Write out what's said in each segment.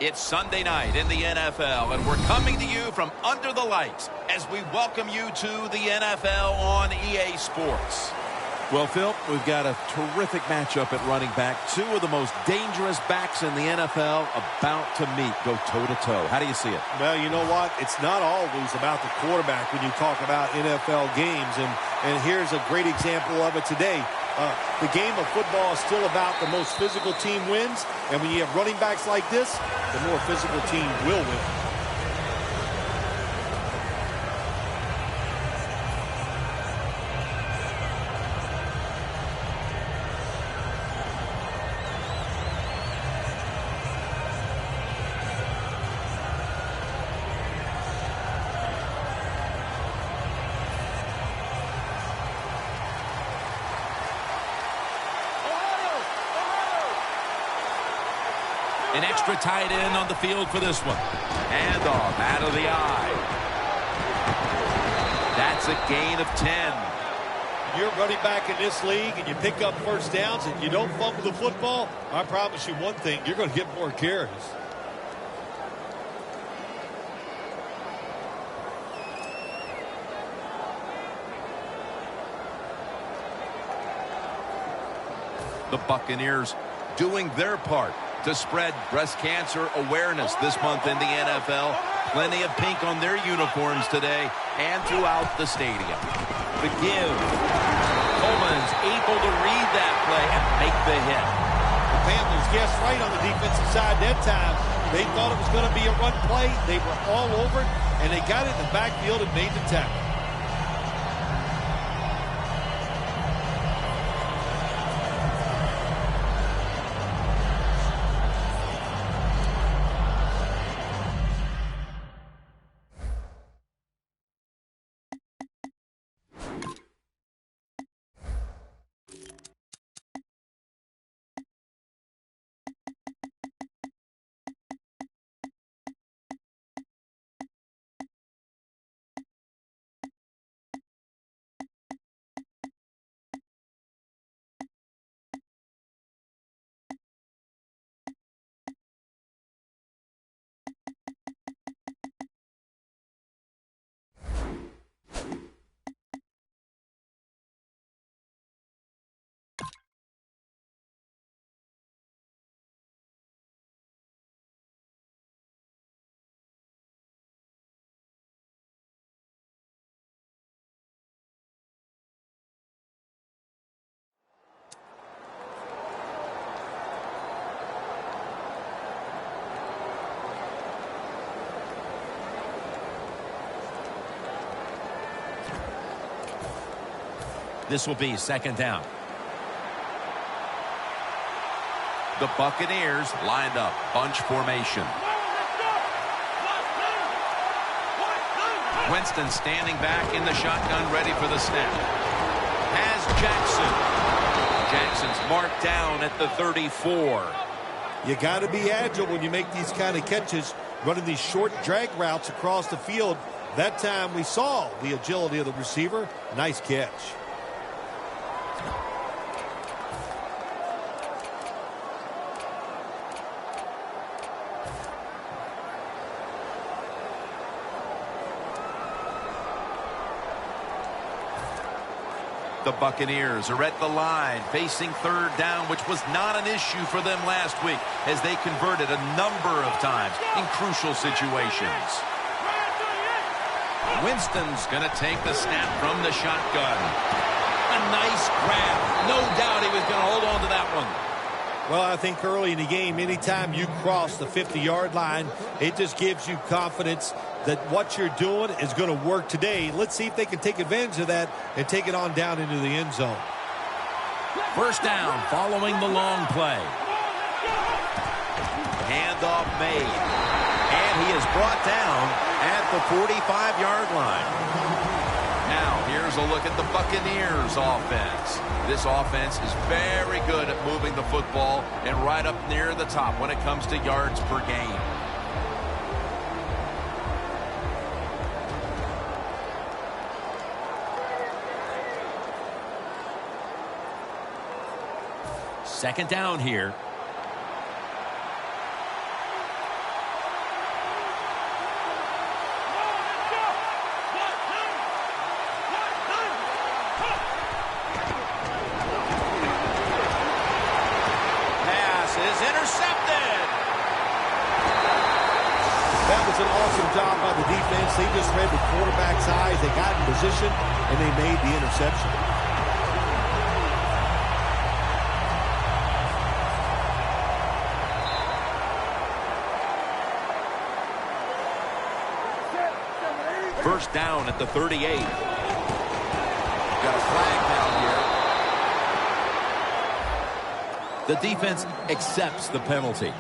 It's Sunday night in the NFL, and we're coming to you from under the lights as we welcome you to the NFL on EA Sports. Well, Phil, we've got a terrific matchup at running back. Two of the most dangerous backs in the NFL about to meet, go toe-to-toe. How do you see it? Well, you know what? It's not always about the quarterback when you talk about NFL games, and here's a great example of it today. The game of football is still about the most physical team wins, and when you have running backs like this, the more physical team will win. An extra tight end on the field for this one. Handoff out of the eye. That's a gain of 10. You're running back in this league and you pick up first downs and you don't fumble the football, I promise you one thing, you're going to get more carries. The Buccaneers doing their part to spread breast cancer awareness this month in the NFL. Plenty of pink on their uniforms today and throughout the stadium. The give. Coleman's able to read that play and make the hit. The Panthers guessed right on the defensive side that time. They thought it was going to be a run play. They were all over it, and they got it in the backfield and made the tackle. This will be second down. The Buccaneers lined up, bunch formation. Winston standing back in the shotgun, ready for the snap. Has Jackson. Jackson's marked down at the 34. You got to be agile when you make these kind of catches, running these short drag routes across the field. That time we saw the agility of the receiver. Nice catch. The Buccaneers are at the line, facing third down, which was not an issue for them last week as they converted a number of times in crucial situations. Winston's going to take the snap from the shotgun. A nice grab. No doubt he was going to hold on to that one. Well, I think early in the game, anytime you cross the 50-yard line, it just gives you confidence that what you're doing is going to work today. Let's see if they can take advantage of that and take it on down into the end zone. First down following the long play. Handoff made. And he is brought down at the 45-yard line. Now, here's a look at the Buccaneers offense. This offense is very good at moving the football and right up near the top when it comes to yards per game. Second down here. was an awesome job by the defense. They just read the quarterback's eyes. They got in position, and they made the interception. First down at the 38. Got a flag down here. The defense accepts the penalty.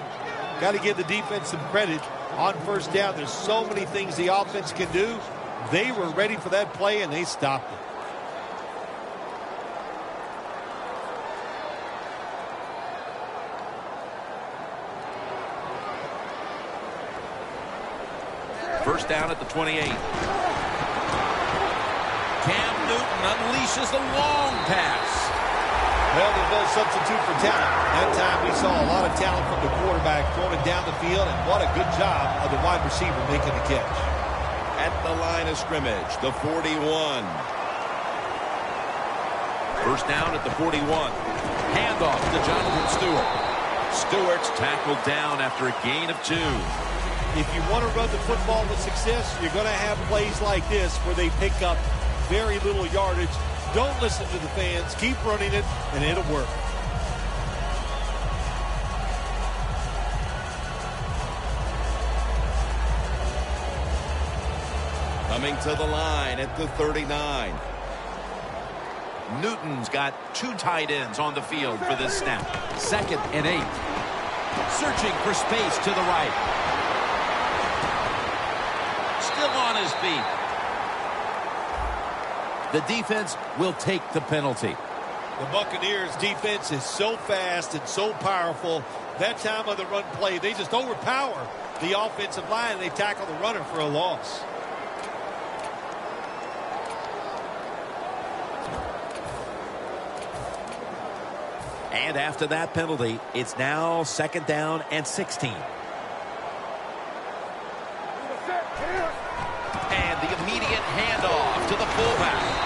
Got to give the defense some credit on first down. There's so many things the offense can do. They were ready for that play, and they stopped it. First down at the 28. Cam Newton unleashes the long pass. Well, there's no substitute for talent. That time we saw a lot of talent from the quarterback throwing it down the field, and what a good job of the wide receiver making the catch. At the line of scrimmage, the 41. First down at the 41. Handoff to Jonathan Stewart. Stewart's tackled down after a gain of 2. If you want to run the football with success, you're going to have plays like this where they pick up very little yardage. Don't listen to the fans. Keep running it, and it'll work. Coming to the line at the 39. Newton's got 2 tight ends on the field for this snap. 2nd and 8. Searching for space to the right. Still on his feet. The defense will take the penalty. The Buccaneers defense is so fast and so powerful. That time of the run play, they just overpower the offensive line, and they tackle the runner for a loss. And after that penalty, it's now 2nd down and 16. And the immediate handoff to the fullback.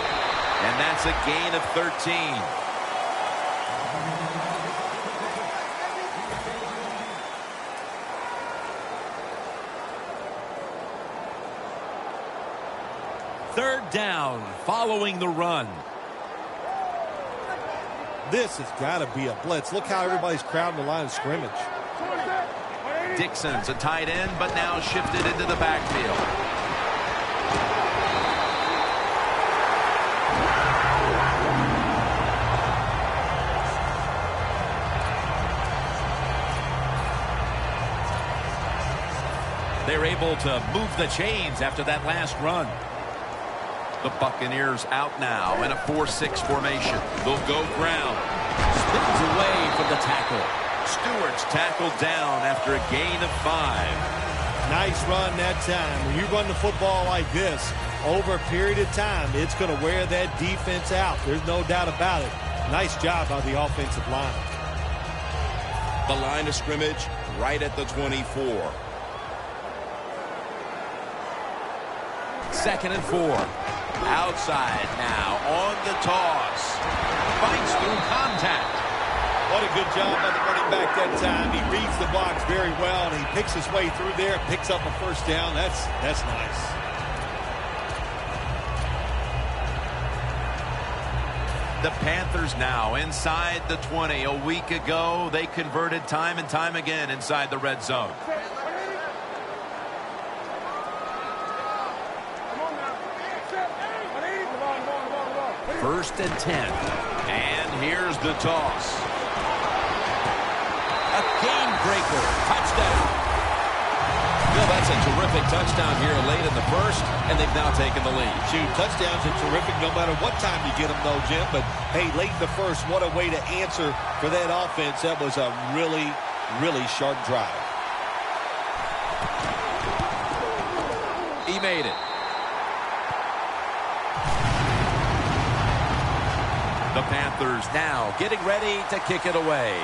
And that's a gain of 13. Third down following the run. This has got to be a blitz. Look how everybody's crowding the line of scrimmage. Dixon's a tight end, but now shifted into the backfield. They're able to move the chains after that last run. The Buccaneers out now in a 4-6 formation. They'll go ground. Spins away from the tackle. Stewart's tackled down after a gain of 5. Nice run that time. When you run the football like this, over a period of time, it's going to wear that defense out. There's no doubt about it. Nice job by the offensive line. The line of scrimmage right at the 24. 2nd and 4. Outside now on the toss. Fights through contact. What a good job by the running back that time. He reads the box very well, and he picks his way through there, picks up a first down. That's nice. The Panthers now inside the 20. A week ago, they converted time and time again inside the red zone. First and 10. And here's the toss. A game breaker. Touchdown. Well, that's a terrific touchdown here late in the first, and they've now taken the lead. Shoot, touchdowns are terrific no matter what time you get them, though, Jim. But, hey, late in the first, what a way to answer for that offense. That was a really, really sharp drive. He made it. The Panthers Now getting ready to kick it away.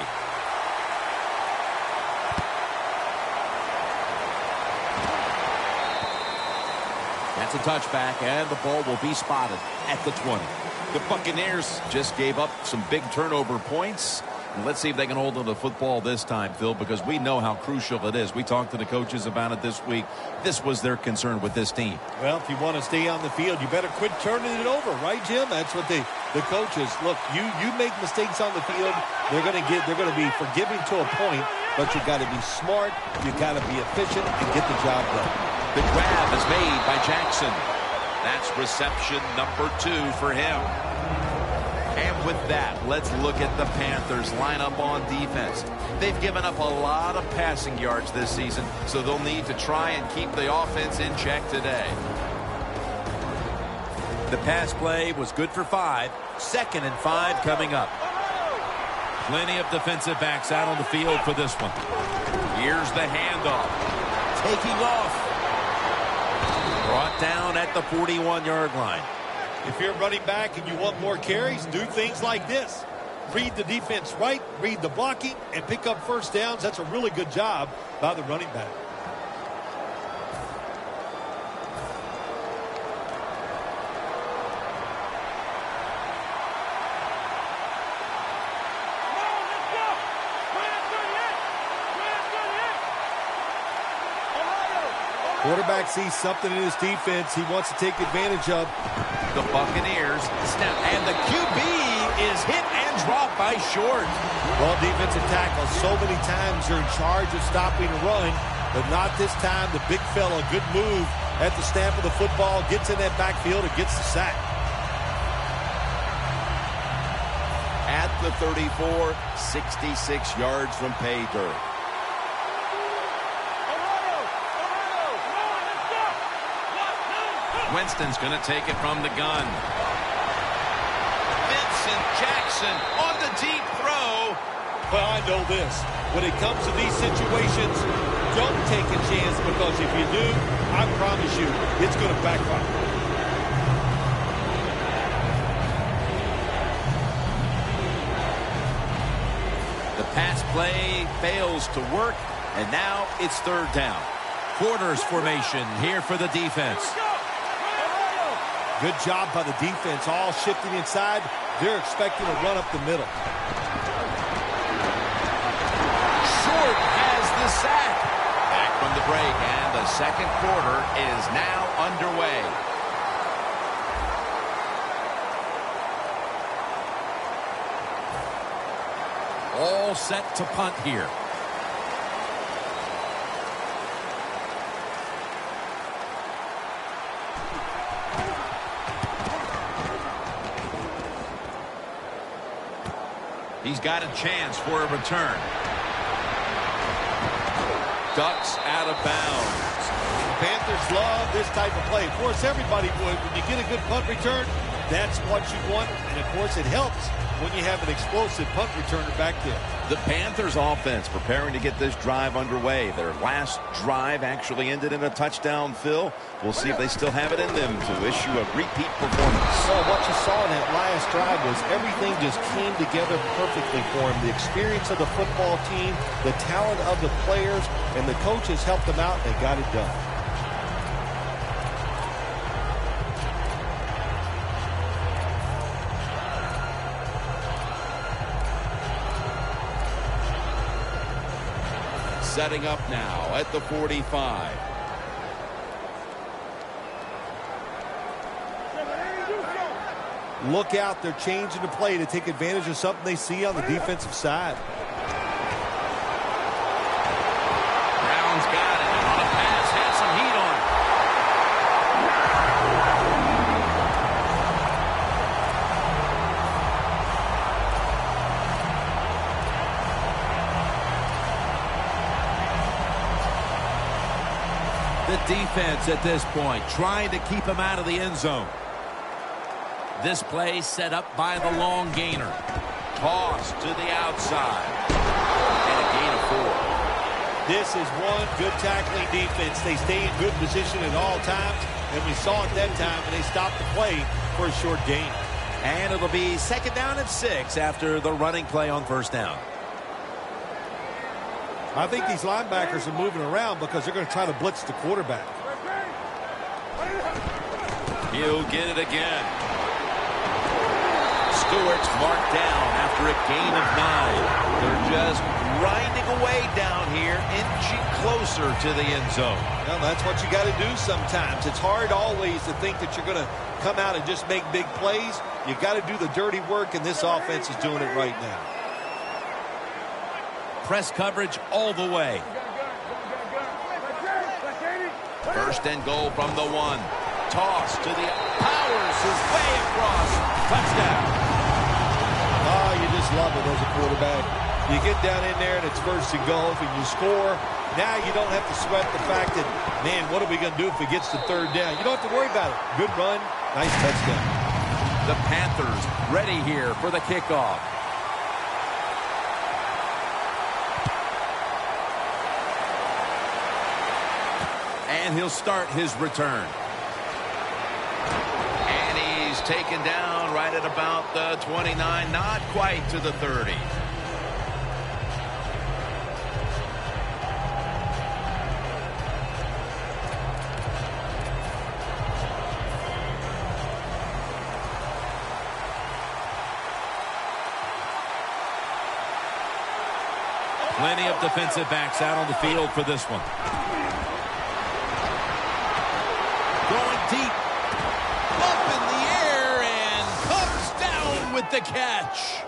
That's a touchback, and the ball will be spotted at the 20. The Buccaneers just gave up some big turnover points, Let's see if they can hold on to the football this time, Phil, because we know how crucial it is. We talked to the coaches about it this week. This was their concern with this team. Well, if you want to stay on the field, you better quit turning it over, right, Jim? That's what the coaches look. You make mistakes on the field, they're going to be forgiving to a point, but you got to be smart, you got to be efficient, and get the job done. The grab is made by Jackson. That's reception number 2 for him. And with that, let's look at the Panthers lineup on defense. They've given up a lot of passing yards this season, so they'll need to try and keep the offense in check today. The pass play was good for 5. 2nd and 5 coming up. Plenty of defensive backs out on the field for this one. Here's the handoff. Taking off. Brought down at the 41-yard line. If you're running back and you want more carries, do things like this. Read the defense right, read the blocking, and pick up first downs. That's a really good job by the running back. Quarterback sees something in his defense he wants to take advantage of. The Buccaneers snap, and the QB is hit and dropped by Short. Well, defensive tackles so many times are in charge of stopping a run, but not this time. The big fella, good move at the snap of the football, gets in that backfield and gets the sack. At the 34, 66 yards from pay dirt. Winston's going to take it from the gun. Vincent Jackson on the deep throw. Well, I know this. When it comes to these situations, don't take a chance, because if you do, I promise you, it's going to backfire. The pass play fails to work, and now it's 3rd down. Quarters formation here for the defense. Good job by the defense, all shifting inside. They're expecting a run up the middle. Short has the sack. Back from the break, and the 2nd quarter is now underway. All set to punt here. He's got a chance for a return. Ducks out of bounds. Panthers love this type of play. Of course, everybody would. When you get a good punt return, that's what you want. And, of course, it helps when you have an explosive punt returner back there. The Panthers offense preparing to get this drive underway. Their last drive actually ended in a touchdown, Phil. We'll see if they still have it in them to issue a repeat performance. So what you saw in that last drive was everything just came together perfectly for him. The experience of the football team, the talent of the players, and the coaches helped them out, and they got it done. Setting up now at the 45. Look out, they're changing the play to take advantage of something they see on the defensive side. Brown's got it, and on a pass, has some heat on it. The defense at this point trying to keep him out of the end zone. This play set up by the long gainer. Toss to the outside. And a gain of 4. This is one good tackling defense. They stay in good position at all times, and we saw it that time, and they stopped the play for a short gain. And it'll be 2nd down and 6 after the running play on 1st down. I think these linebackers are moving around because they're going to try to blitz the quarterback. He'll get it again. Stewart's marked down after a gain of 9. They're just grinding away down here, inching closer to the end zone. Well, that's what you got to do sometimes. It's hard always to think that you're going to come out and just make big plays. You got to do the dirty work, and this offense is doing it right now. Press coverage all the way. First and goal from the 1. Toss to the powers his way across. Touchdown. Oh, you just love it as a quarterback. You get down in there and it's first and goal and you score. Now you don't have to sweat the fact that, man, what are we going to do if it gets to third down? You don't have to worry about it. Good run, nice touchdown. The Panthers ready here for the kickoff. And he'll start his return. And he's taken down right at about the 29, not quite to the 30. Plenty of defensive backs out on the field for this one. Going deep. Up in the air and comes down with the catch.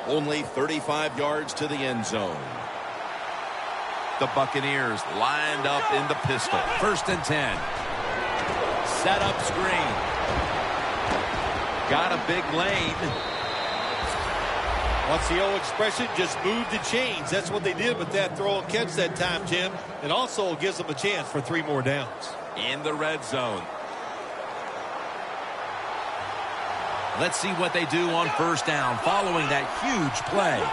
Only 35 yards to the end zone. The Buccaneers lined up in the pistol. First and 10. Set up screen. Got a big lane. What's the old expression? Just move the chains. That's what they did with that throw and catch that time, Jim. It also gives them a chance for 3 more downs. In the red zone. Let's see what they do on first down following that huge play.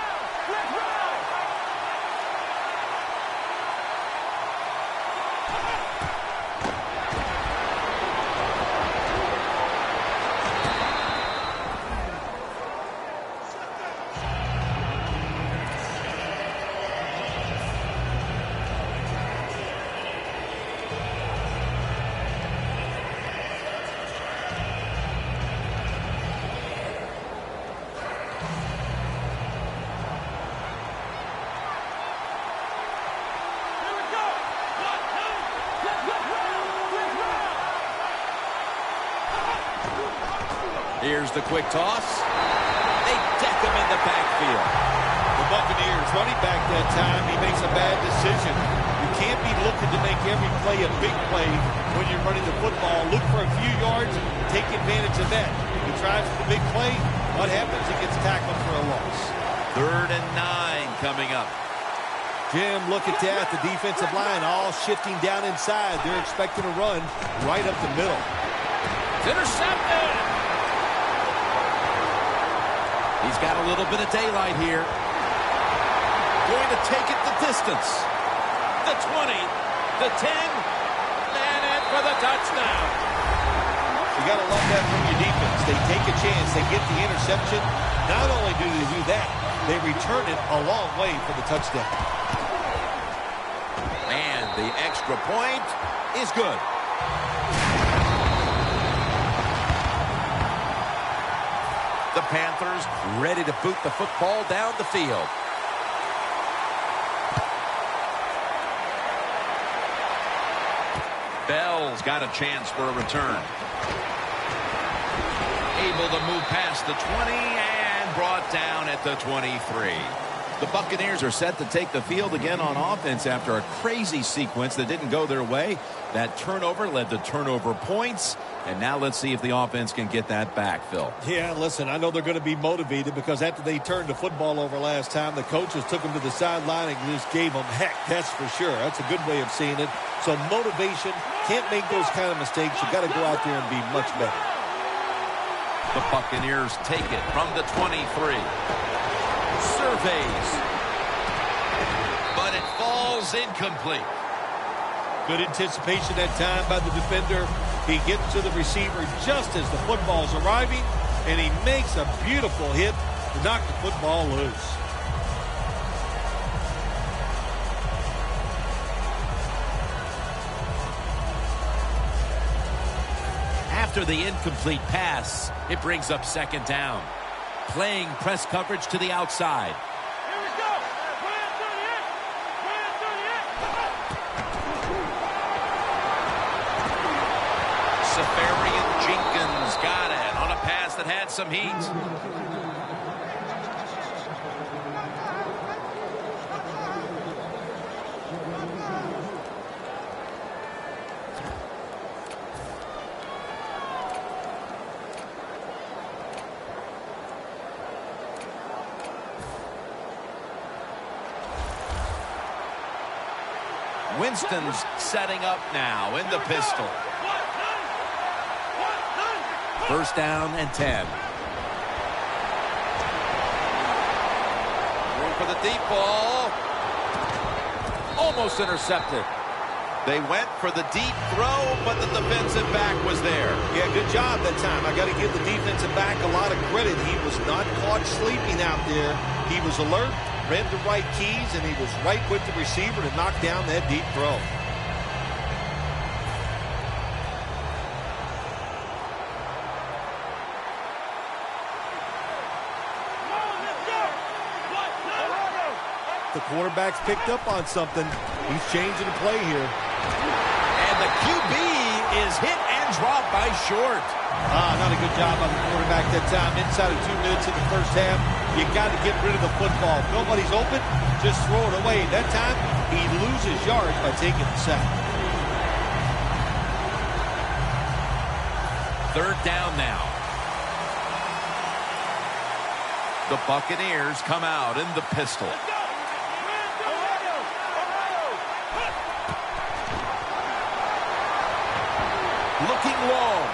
Here's the quick toss. They deck him in the backfield. The Buccaneers running back that time, he makes a bad decision. You can't be looking to make every play a big play when you're running the football. Look for a few yards, take advantage of that. He tries for the big play. What happens? He gets tackled for a loss. 3rd and 9 coming up. Jim, look at that. The defensive line all shifting down inside. They're expecting a run right up the middle. Intercepted! He's got a little bit of daylight here. Going to take it the distance. The 20, the 10, and in for the touchdown. You got to love that from your defense. They take a chance. They get the interception. Not only do they do that, they return it a long way for the touchdown. And the extra point is good. The Panthers Ready to boot the football down the field. Bell's got a chance for a return. Able to move past the 20 and brought down at the 23. The Buccaneers are set to take the field again on offense after a crazy sequence that didn't go their way. That turnover led to turnover points. And now let's see if the offense can get that back, Phil. Yeah, listen, I know they're going to be motivated because after they turned the football over last time, the coaches took them to the sideline and just gave them heck, that's for sure. That's a good way of seeing it. So motivation, can't make those kind of mistakes. You got to go out there and be much better. The Buccaneers take it from the 23. Surveys. But it falls incomplete. Good anticipation that time by the defender. He gets to the receiver just as the football's arriving, and he makes a beautiful hit to knock the football loose. After the incomplete pass, it brings up second down. Playing press coverage to the outside. Here we go. Plan 38. Safarian Jenkins got it on a pass that had some heat. Winston's setting up now in the pistol. First down and 10. Room for the deep ball. Almost intercepted. They went for the deep throw, but the defensive back was there. Yeah, good job that time. I got to give the defensive back a lot of credit. He was not caught sleeping out there. He was alert, read the right keys, and he was right with the receiver to knock down that deep throw. The quarterback's picked up on something. He's changing the play here. And the QB is hit and dropped by Short. Not a good job on the quarterback that time. Inside of 2 minutes in the first half, you got to get rid of the football. Nobody's open, just throw it away. That time, he loses yards by taking the sack. Third down now. The Buccaneers come out in the pistol. Looking long.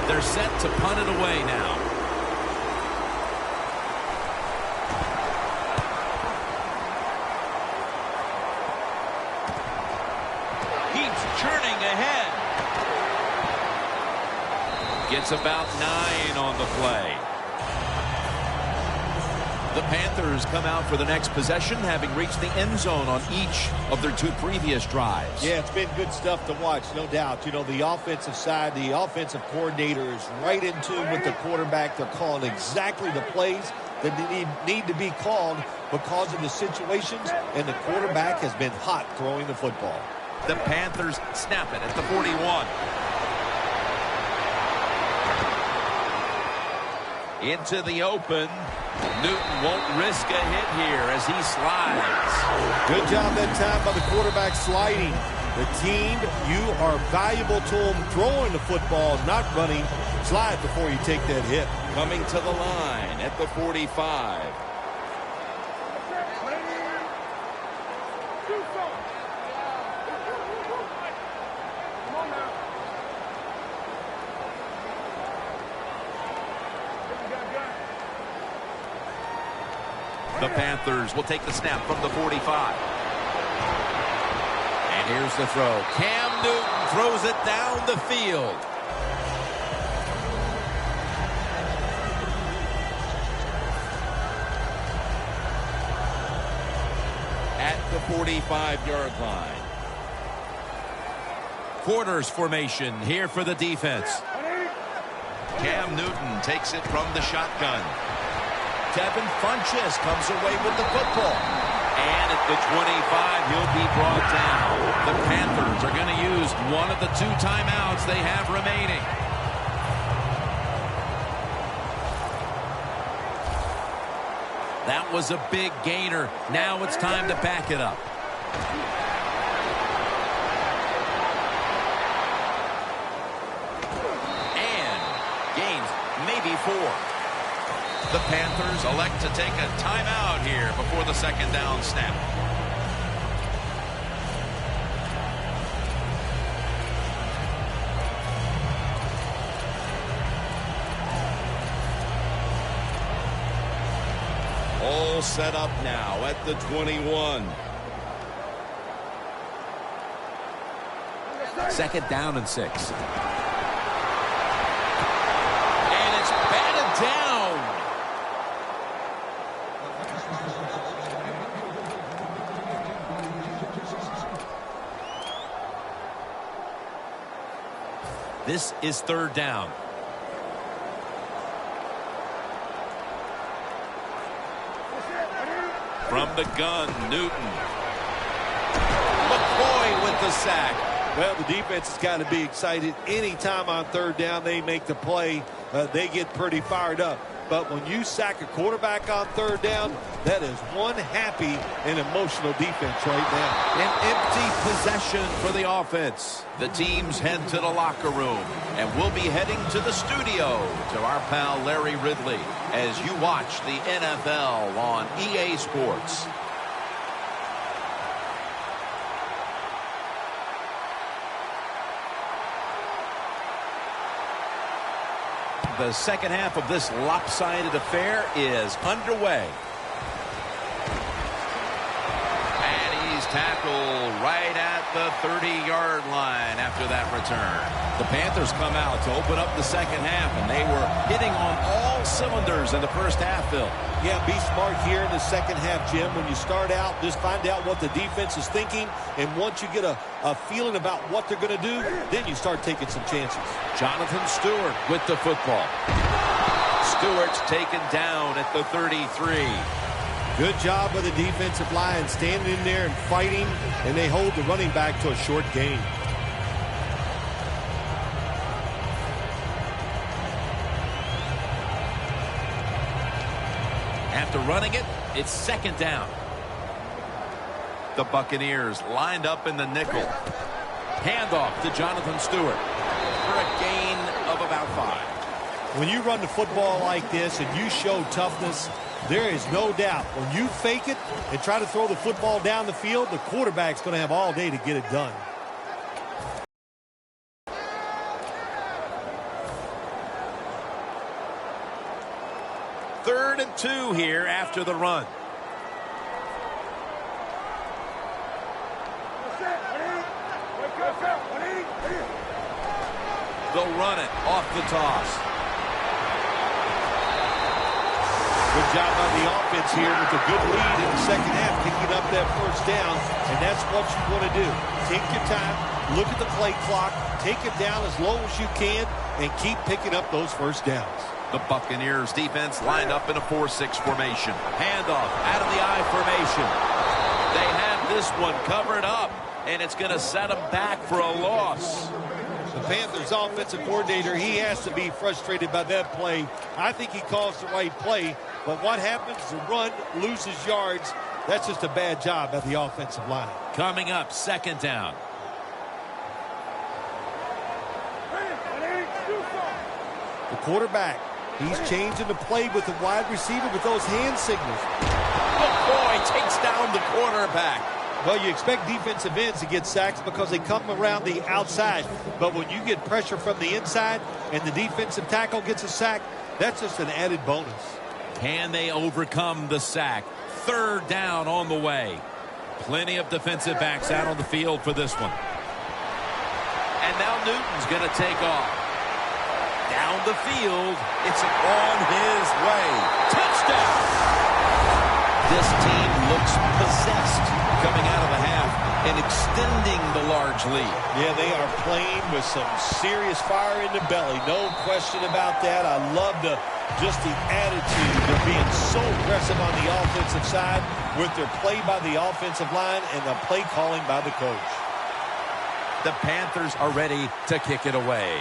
They're set to punt it away now. Keeps churning ahead. Gets about 9 on the play. The Panthers come out for the next possession, having reached the end zone on each of their 2 previous drives. Yeah, it's been good stuff to watch, no doubt. You know, the offensive side, the offensive coordinator is right in tune with the quarterback. They're calling exactly the plays that need to be called because of the situations, and the quarterback has been hot throwing the football. The Panthers snap it at the 41. Into the open. Newton won't risk a hit here as he slides. Good job that time by the quarterback sliding. The team, you are valuable to them throwing the football, not running. Slide before you take that hit. Coming to the line at the 45. The Panthers will take the snap from the 45. And here's the throw. Cam Newton throws it down the field. At the 45-yard line. Quarters formation here for the defense. Cam Newton takes it from the shotgun. Devin Funchess comes away with the football. And at the 25, he'll be brought down. The Panthers are going to use one of the 2 timeouts they have remaining. That was a big gainer. Now it's time to back it up. And gains maybe 4. The Panthers elect to take a timeout here before the second down snap. will set up now at the 21. Second down and 6. And it's batted down. This is third down. From the gun, Newton. McCoy with the sack. Well, the defense has got to be excited. Anytime on third down they make the play, they get pretty fired up. But when you sack a quarterback on third down, that is one happy and emotional defense right now. An empty possession for the offense. The teams head to the locker room, and we'll be heading to the studio to our pal Larry Ridley as you watch the NFL on EA Sports. The second half of this lopsided affair is underway. And he's tackled right at the 30-yard line after that return. The Panthers come out to open up the second half, and they were hitting on all cylinders in the first half, Phil. Yeah, be smart here in the second half, Jim. When you start out, just find out what the defense is thinking, and once you get a feeling about what they're going to do, then you start taking some chances. Jonathan Stewart with the football. Stewart's taken down at the 33. Good job by the defensive line standing in there and fighting, and they hold the running back to a short gain. After running it, it's second down. The Buccaneers lined up in the nickel. Handoff to Jonathan Stewart for a gain of about 5. When you run the football like this and you show toughness, there is no doubt when you fake it and try to throw the football down the field, the quarterback's going to have all day to get it done. Third and 2 here after the run. They'll run it off the toss. Good job by the offense here with a good lead in the second half, picking up that first down, and that's what you want to do. Take your time, look at the play clock, take it down as low as you can, and keep picking up those first downs. The Buccaneers defense lined up in a 4-6 formation. Handoff out of the I formation. They have this one covered up, and it's going to set them back for a loss. The Panthers offensive coordinator, he has to be frustrated by that play. I think he calls the right play, but what happens? The run loses yards. That's just a bad job by the offensive line. Coming up, second down. The quarterback, he's changing the play with the wide receiver with those hand signals. McCoy takes down the quarterback. Well, you expect defensive ends to get sacks because they come around the outside. But when you get pressure from the inside and the defensive tackle gets a sack, that's just an added bonus. Can they overcome the sack? Third down on the way. Plenty of defensive backs out on the field for this one. And now Newton's going to take off. Down the field. It's on his way. Touchdown! This team looks possessed coming out of the half and extending the large lead. Yeah, they are playing with some serious fire in the belly. No question about that. I love just the attitude. They're being so aggressive on the offensive side with their play by the offensive line and the play calling by the coach. The Panthers are ready to kick it away.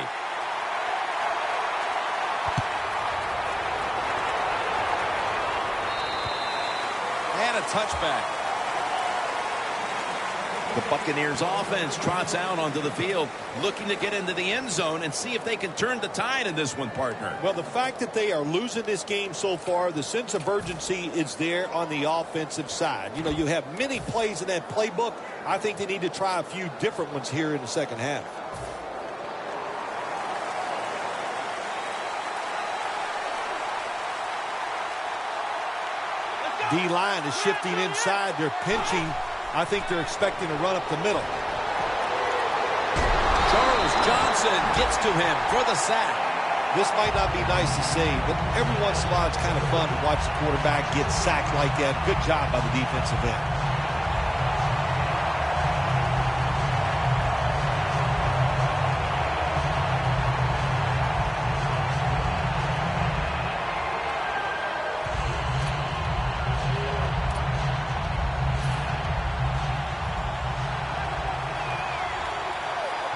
And a touchback. The Buccaneers offense trots out onto the field, looking to get into the end zone and see if they can turn the tide in this one, partner. Well, the fact that they are losing this game so far, the sense of urgency is there on the offensive side. You know, you have many plays in that playbook. I think they need to try a few different ones here in the second half. D-line is shifting inside. They're pinching. I think they're expecting to run up the middle. Charles Johnson gets to him for the sack. This might not be nice to say, but every once in a while it's kind of fun to watch the quarterback get sacked like that. Good job by the defensive end.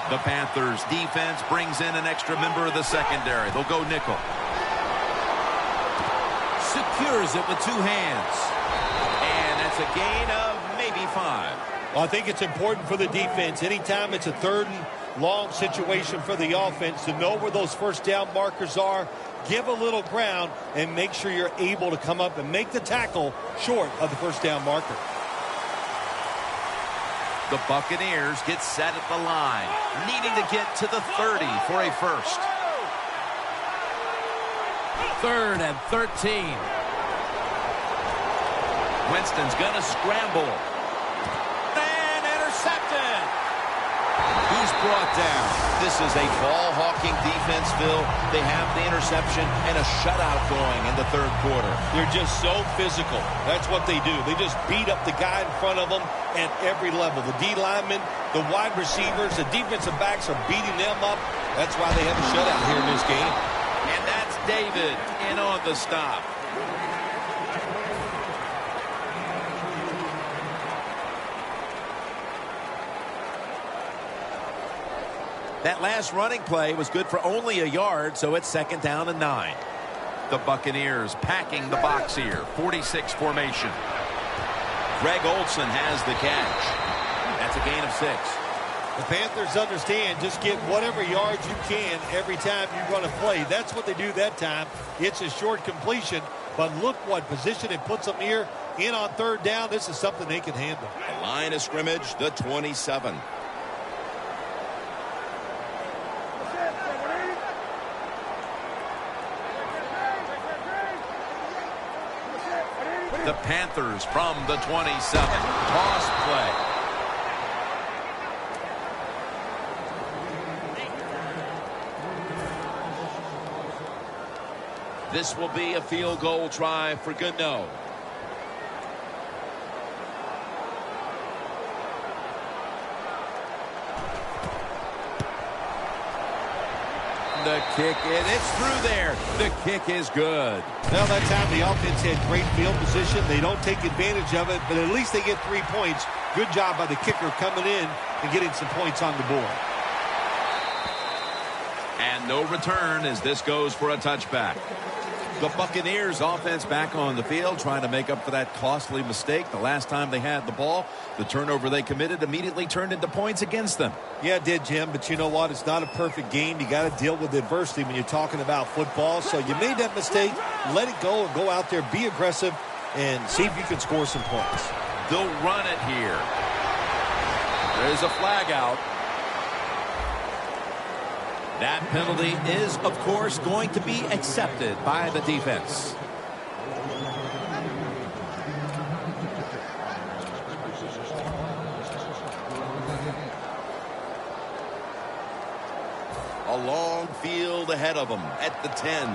The Panthers defense brings in an extra member of the secondary. They'll go nickel. Secures it with two hands. And that's a gain of maybe 5. Well, I think it's important for the defense. Anytime it's a third and long situation for the offense, to know where those first down markers are, give a little ground, and make sure you're able to come up and make the tackle short of the first down marker. The Buccaneers get set at the line, needing to get to the 30 for a first. 3rd and 13. Winston's going to scramble. And intercepted. He's brought down. This is a ball-hawking defense, Phil. They have the interception and a shutout going in the third quarter. They're just so physical. That's what they do. They just beat up the guy in front of them at every level. The D linemen, the wide receivers, the defensive backs are beating them up. That's why they have a shutout here in this game. And that's David in on the stop. That last running play was good for only a yard, so it's 2nd down and 9. The Buccaneers packing the box here. 46 formation. Greg Olsen has the catch. That's a gain of 6. The Panthers understand, just get whatever yards you can every time you run a play. That's what they do that time. It's a short completion, but look what position it puts them here in on 3rd down. This is something they can handle. The line of scrimmage, the 27. The Panthers from the 27. Toss play. This will be a field goal try for Gano. The kick, and it's through there. The kick is good. Well, that time the offense had great field position. They don't take advantage of it, but at least they get 3 points. Good job by the kicker coming in and getting some points on the board. And no return as this goes for a touchback. The Buccaneers offense back on the field trying to make up for that costly mistake. The last time they had the ball, the turnover they committed immediately turned into points against them. Yeah, it did, Jim, but you know what? It's not a perfect game. You got to deal with adversity when you're talking about football. So you made that mistake. Let it go and go out there, be aggressive, and see if you can score some points. They'll run it here. There's a flag out. That penalty is, of course, going to be accepted by the defense. A long field ahead of them at the 10.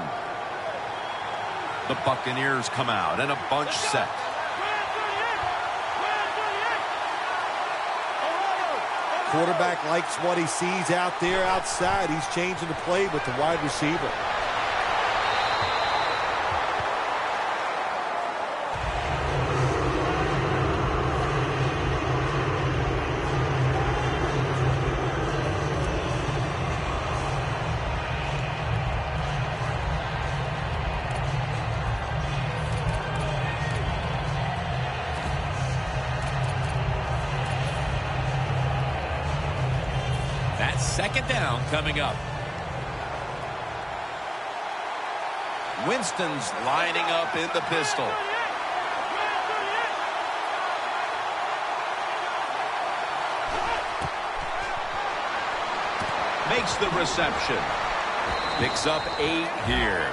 The Buccaneers come out and a bunch set. Quarterback likes what he sees out there outside. He's changing the play with the wide receiver. Second down coming up. Winston's lining up in the pistol. Makes the reception. Picks up 8 here.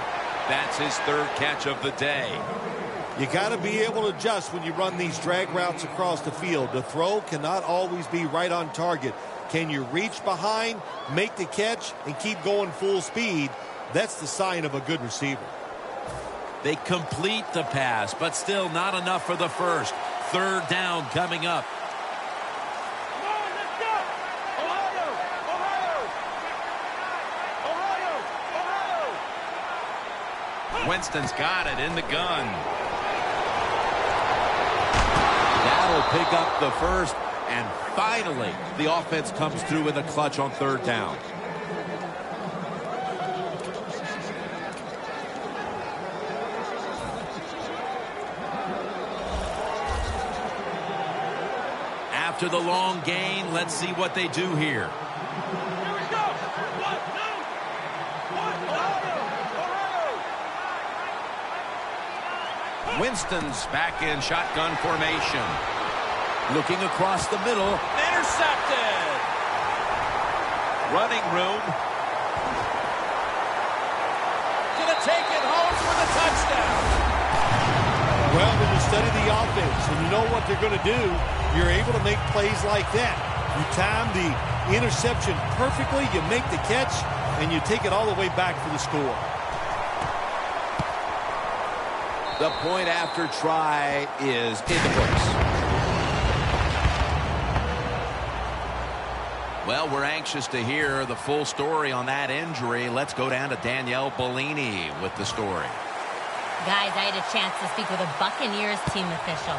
That's his 3rd catch of the day. You got to be able to adjust when you run these drag routes across the field. The throw cannot always be right on target. Can you reach behind, make the catch, and keep going full speed? That's the sign of a good receiver. They complete the pass, but still not enough for the first. Third down coming up. Come on, let's go! Ohio! Ohio! Ohio! Winston's got it in the gun. That'll pick up the first, and finally the offense comes through in the clutch on third down. After the long gain, let's see what they do here. Here we go! 1, 2, 1, Ohio! Ohio! Winston's back in shotgun formation. Looking across the middle. Intercepted. Running room. Gonna take it home for the touchdown. Well, when you study the offense and you know what they're going to do, you're able to make plays like that. You time the interception perfectly, you make the catch, and you take it all the way back for the score. The point after try is in the books. Well, we're anxious to hear the full story on that injury. Let's go down to Danielle Bellini with the story. Guys, I had a chance to speak with a Buccaneers team official.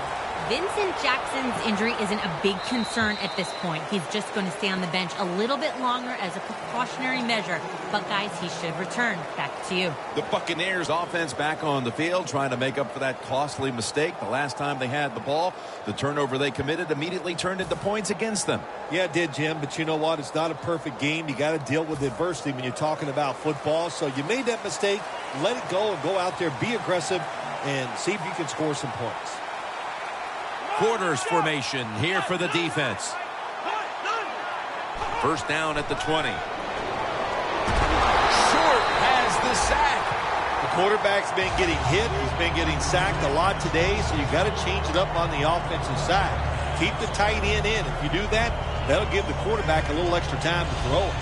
Vincent Jackson's injury isn't a big concern at this point. He's just going to stay on the bench a little bit longer as a precautionary measure. But, guys, he should return. Back to you. The Buccaneers offense back on the field trying to make up for that costly mistake. The last time they had the ball, the turnover they committed immediately turned into points against them. Yeah, it did, Jim, but you know what? It's not a perfect game. You got to deal with adversity when you're talking about football. So you made that mistake. Let it go and go out there, be aggressive, and see if you can score some points. Quarters formation here for the defense. First down at the 20. Short has the sack. The quarterback's been getting hit. He's been getting sacked a lot today, so you got to change it up on the offensive side. Keep the tight end in. If you do that, that'll give the quarterback a little extra time to throw it.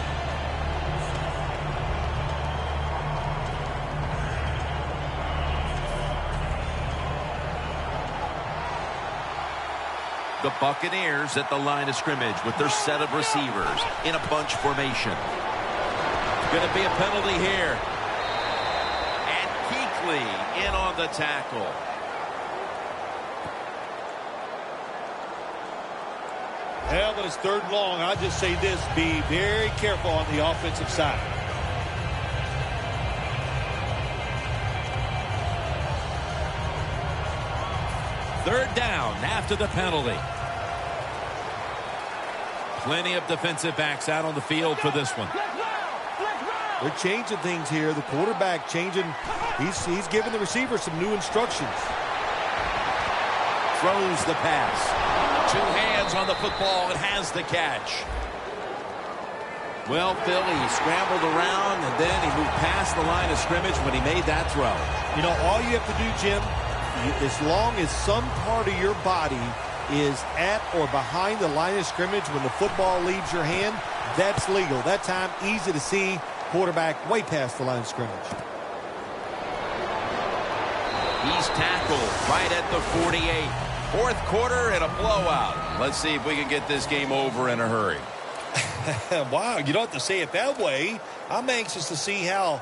The Buccaneers at the line of scrimmage with their set of receivers in a bunch formation. Going to be a penalty here. And Kuechly in on the tackle. Well, when it's third and long, I'll just say this. Be very careful on the offensive side. Third down after the penalty. Plenty of defensive backs out on the field for this one. They're changing things here. The quarterback changing. He's giving the receiver some new instructions. Throws the pass. Two hands on the football and has the catch. Well, Phil, he scrambled around and then he moved past the line of scrimmage when he made that throw. You know, all you have to do, Jim, as long as some part of your body is at or behind the line of scrimmage when the football leaves your hand, that's legal. That time, easy to see. Quarterback way past the line of scrimmage. He's tackled right at the 48. Fourth quarter and a blowout. Let's see if we can get this game over in a hurry. Wow, you don't have to say it that way. I'm anxious to see how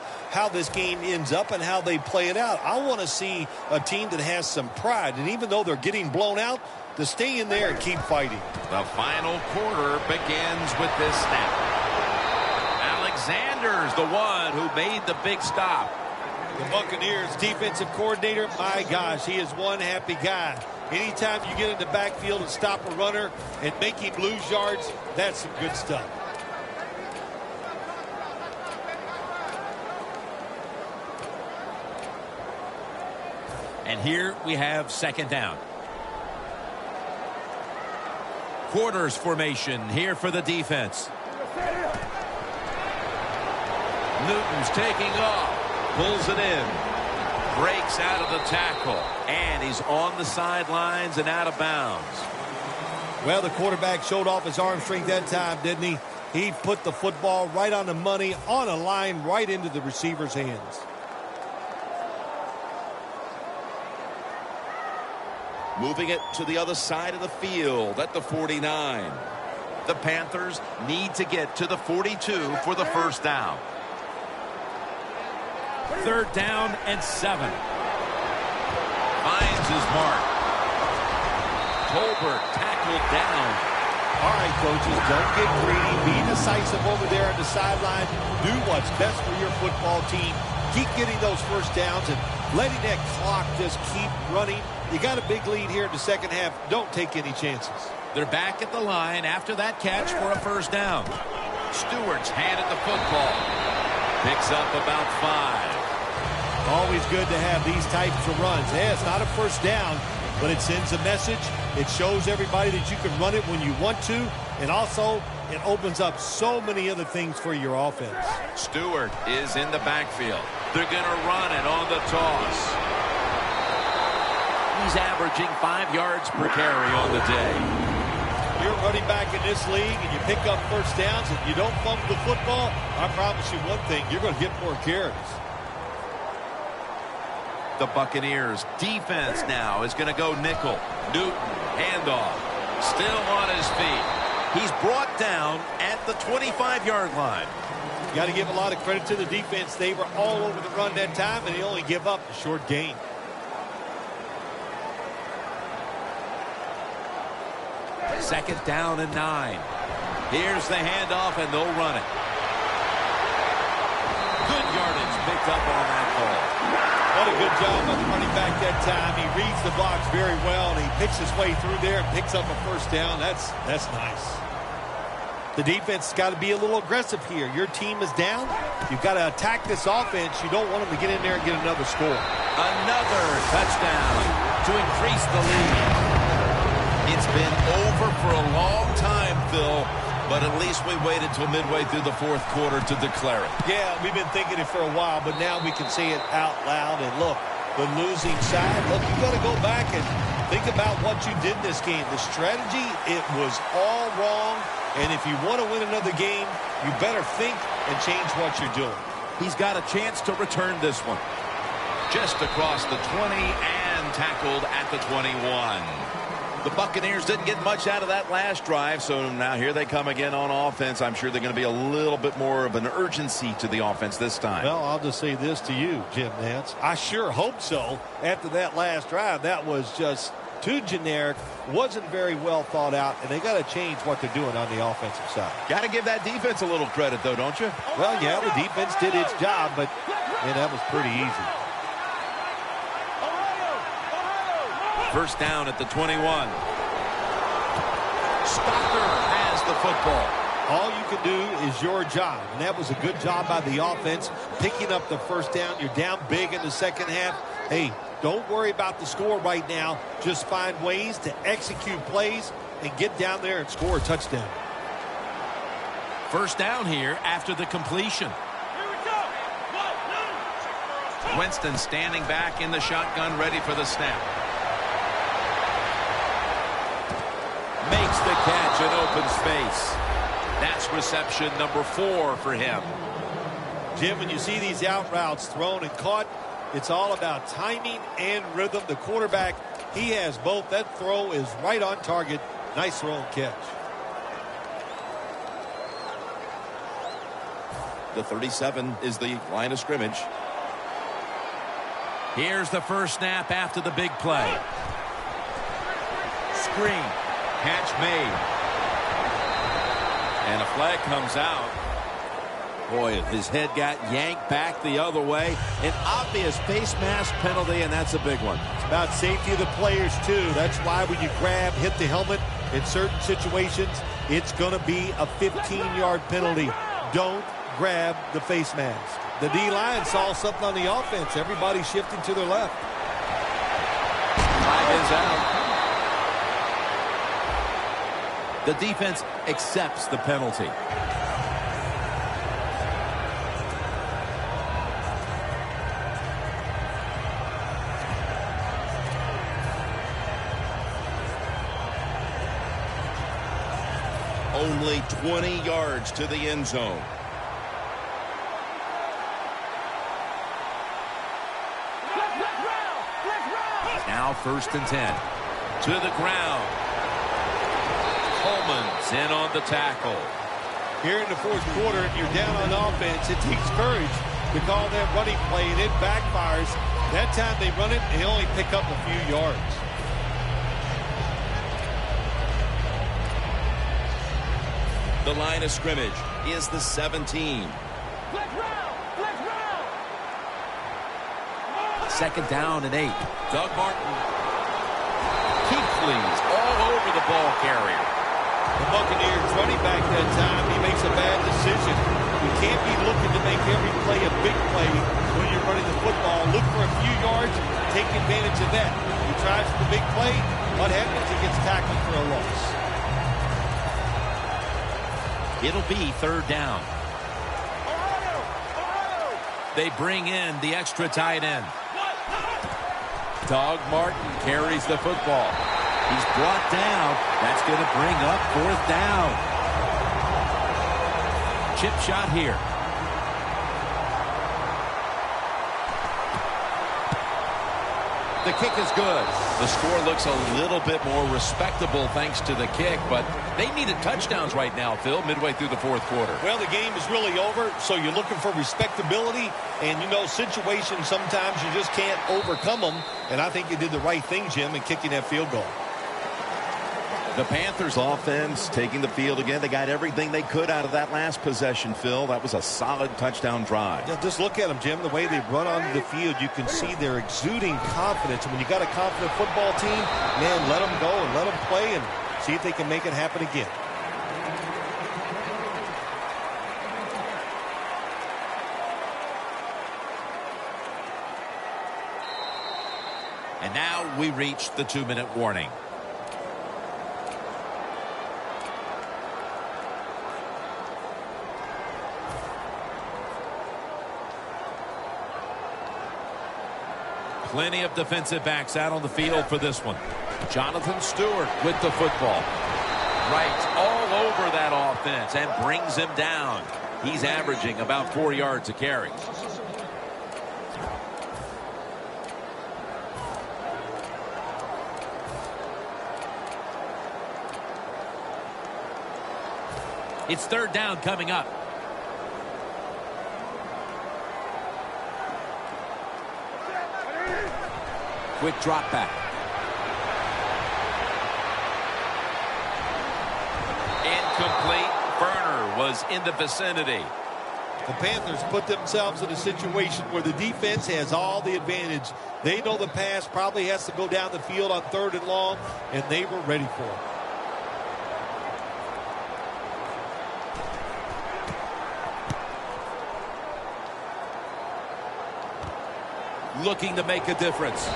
this game ends up and how they play it out. I want to see a team that has some pride, and even though they're getting blown out, to stay in there and keep fighting. The final quarter begins with this snap. Alexander's the one who made the big stop. The Buccaneers defensive coordinator, my gosh, he is one happy guy. Anytime you get in the backfield and stop a runner and make him lose yards, that's some good stuff. And here we have second down. Quarters formation here for the defense. Newton's taking off. Pulls it in. Breaks out of the tackle. And he's on the sidelines and out of bounds. Well, the quarterback showed off his arm strength that time, didn't he? He put the football right on the money, on a line, right into the receiver's hands. Moving it to the other side of the field at the 49. The Panthers need to get to the 42 for the first down. 3rd down and 7. Finds his mark. Tolbert tackled down. All right, coaches, don't get greedy. Be decisive over there on the sideline. Do what's best for your football team. Keep getting those first downs and letting that clock just keep running. You got a big lead here in the second half. Don't take any chances. They're back at the line after that catch for a first down. Stewart's handed the football. Picks up about 5. Always good to have these types of runs. Hey, it's not a first down, but it sends a message. It shows everybody that you can run it when you want to, and also it opens up so many other things for your offense. Stewart is in the backfield. They're going to run it on the toss. He's averaging 5 yards per carry on the day. You're running back in this league and you pick up first downs and you don't fumble the football, I promise you one thing, you're going to get more carries. The Buccaneers defense now is going to go nickel. Newton, handoff, still on his feet. He's brought down at the 25-yard line. You got to give a lot of credit to the defense. They were all over the run that time, and they only give up a short gain. Second down and 9. Here's the handoff, and they'll run it. Good yardage picked up on that ball. What a good job by the running back that time. He reads the blocks very well, and he picks his way through there and picks up a first down. That's nice. The defense has got to be a little aggressive here. Your team is down. You've got to attack this offense. You don't want them to get in there and get another score. Another touchdown to increase the lead. It's been over for a long time, Phil, but at least we waited till midway through the 4th quarter to declare it. Yeah, we've been thinking it for a while, but now we can say it out loud. And look, the losing side, look, you got to go back and think about what you did in this game. The strategy, it was all wrong. And if you want to win another game, you better think and change what you're doing. He's got a chance to return this one. Just across the 20 and tackled at the 21. The Buccaneers didn't get much out of that last drive, so now here they come again on offense. I'm sure they're going to be a little bit more of an urgency to the offense this time. Well, I'll just say this to you, Jim Nance. I sure hope so. After that last drive, that was just too generic, wasn't very well thought out, and they got to change what they're doing on the offensive side. Got to give that defense a little credit, though, don't you? Well, yeah, the defense did its job, but man, that was pretty easy. First down at the 21. Stocker has the football. All you can do is your job, and that was a good job by the offense, picking up the first down. You're down big in the second half. Hey, don't worry about the score right now. Just find ways to execute plays and get down there and score a touchdown. First down here after the completion. Winston standing back in the shotgun, ready for the snap. Makes the catch in open space. That's reception number 4 for him. Jim, when you see these out routes thrown and caught, it's all about timing and rhythm. The quarterback, he has both. That throw is right on target. Nice throw and catch. The 37 is the line of scrimmage. Here's the first snap after the big play. Screen. Catch made. And a flag comes out. Boy, his head got yanked back the other way. An obvious face mask penalty, and that's a big one. It's about safety of the players, too. That's why when you grab, hit the helmet in certain situations, it's going to be a 15-yard penalty. Don't grab the face mask. The D-line saw something on the offense. Everybody shifting to their left. Flag is out. The defense accepts the penalty. Only 20 yards to the end zone. Now 1st and 10. To the ground. Coleman's in on the tackle. Here in the 4th quarter, and you're down on offense, it takes courage to call that running play, and it backfires. That time they run it, and they only pick up a few yards. The line of scrimmage is the 17. 2nd down and 8. Doug Martin. Keekly's all over the ball carrier. The Buccaneers running back that time, he makes a bad decision. You can't be looking to make every play a big play when you're running the football. Look for a few yards, take advantage of that. He tries for the big play. What happens? He gets tackled for a loss. It'll be 3rd down. They bring in the extra tight end. Doug Martin carries the football. He's brought down. That's going to bring up 4th down. Chip shot here. The kick is good. The score looks a little bit more respectable thanks to the kick, but they needed touchdowns right now, Phil, midway through the 4th quarter. Well, the game is really over, so you're looking for respectability, and you know situations sometimes you just can't overcome them, and I think you did the right thing, Jim, in kicking that field goal. The Panthers offense taking the field again. They got everything they could out of that last possession, Phil. That was a solid touchdown drive. Yeah, just look at them, Jim. The way they run onto the field, you can see they're exuding confidence. And when you got a confident football team, man, let them go and let them play and see if they can make it happen again. And now we reach the 2-minute warning. Plenty of defensive backs out on the field for this one. Jonathan Stewart with the football. Right all over that offense and brings him down. He's averaging about 4 yards a carry. It's 3rd down coming up. Quick drop back. Incomplete. Burner was in the vicinity. The Panthers put themselves in a situation where the defense has all the advantage. They know the pass probably has to go down the field on 3rd and long, and they were ready for it. Looking to make a difference.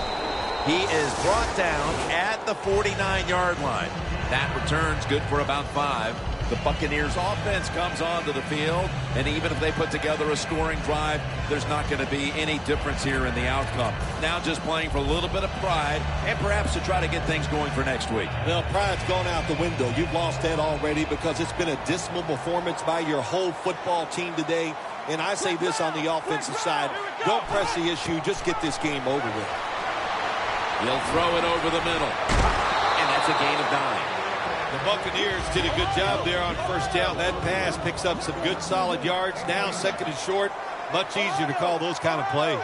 He is brought down at the 49-yard line. That return's good for about 5. The Buccaneers offense comes onto the field, and even if they put together a scoring drive, there's not going to be any difference here in the outcome. Now just playing for a little bit of pride and perhaps to try to get things going for next week. Well, pride's gone out the window. You've lost that already because it's been a dismal performance by your whole football team today. And I say this on the offensive side, don't press the issue, just get this game over with. He'll throw it over the middle. And that's a gain of 9. The Buccaneers did a good job there on 1st down. That pass picks up some good solid yards. Now 2nd and short, much easier to call those kind of plays.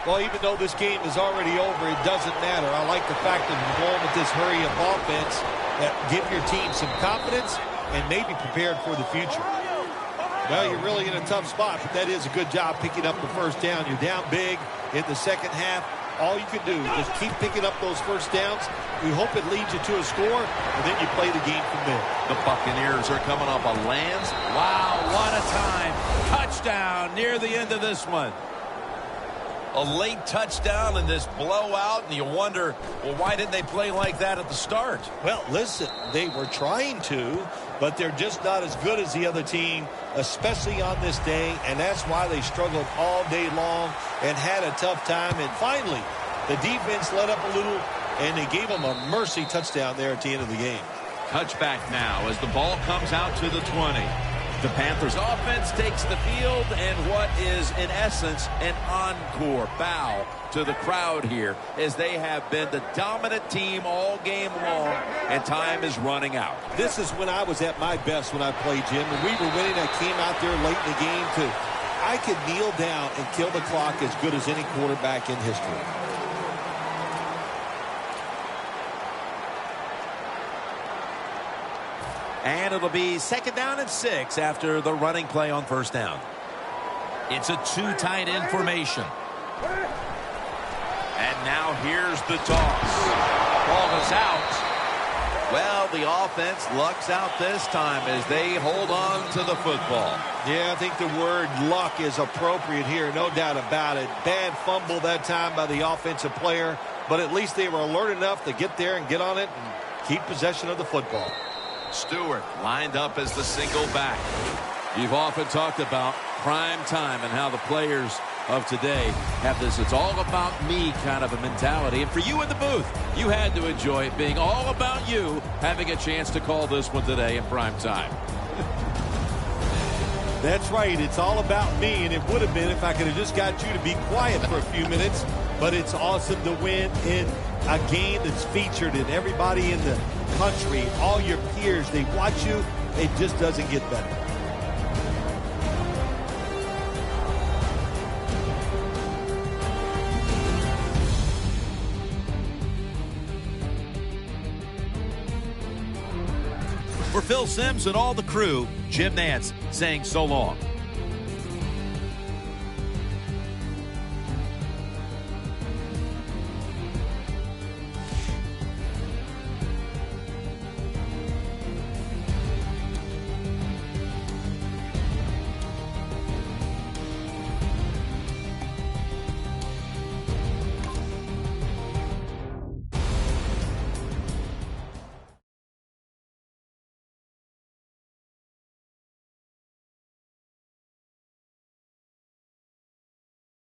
Well, even though this game is already over, it doesn't matter. I like the fact that you're going with this hurry-up offense that give your team some confidence and maybe prepared for the future. Well, you're really in a tough spot, but that is a good job picking up the 1st down. You're down big in the 2nd half. All you can do is just keep picking up those 1st downs. We hope it leads you to a score, and then you play the game from there. The Buccaneers are coming up on lands. Wow, what a time. Touchdown near the end of this one. A late touchdown in this blowout, and you wonder, well, why didn't they play like that at the start? Well, listen, they were trying to, but they're just not as good as the other team, especially on this day, and that's why they struggled all day long and had a tough time. And finally, the defense let up a little, and they gave them a mercy touchdown there at the end of the game. Touchback now as the ball comes out to the 20. The Panthers offense takes the field, and what is, in essence, an encore bow to the crowd here, as they have been the dominant team all game long, and time is running out. This is when I was at my best when I played, Jim. When we were winning, I came out there late in the game to, I could kneel down and kill the clock as good as any quarterback in history. And it'll be 2nd down and 6 after the running play on 1st down. It's a two tight end formation. And now here's the toss. Ball is out. Well, the offense lucks out this time as they hold on to the football. Yeah, I think the word luck is appropriate here, no doubt about it. Bad fumble that time by the offensive player, but at least they were alert enough to get there and get on it and keep possession of the football. Stewart lined up as the single back. You've often talked about prime time and how the players of today have this "it's all about me" kind of a mentality. And for you in the booth, you had to enjoy it being all about you, having a chance to call this one today in prime time. That's right. It's all about me, and it would have been if I could have just got you to be quiet for a few minutes. But it's awesome to win in a game that's featured in everybody in the country. All your peers, they watch you. It just doesn't get better. For Phil Simms and all the crew, Jim Nantz saying so long.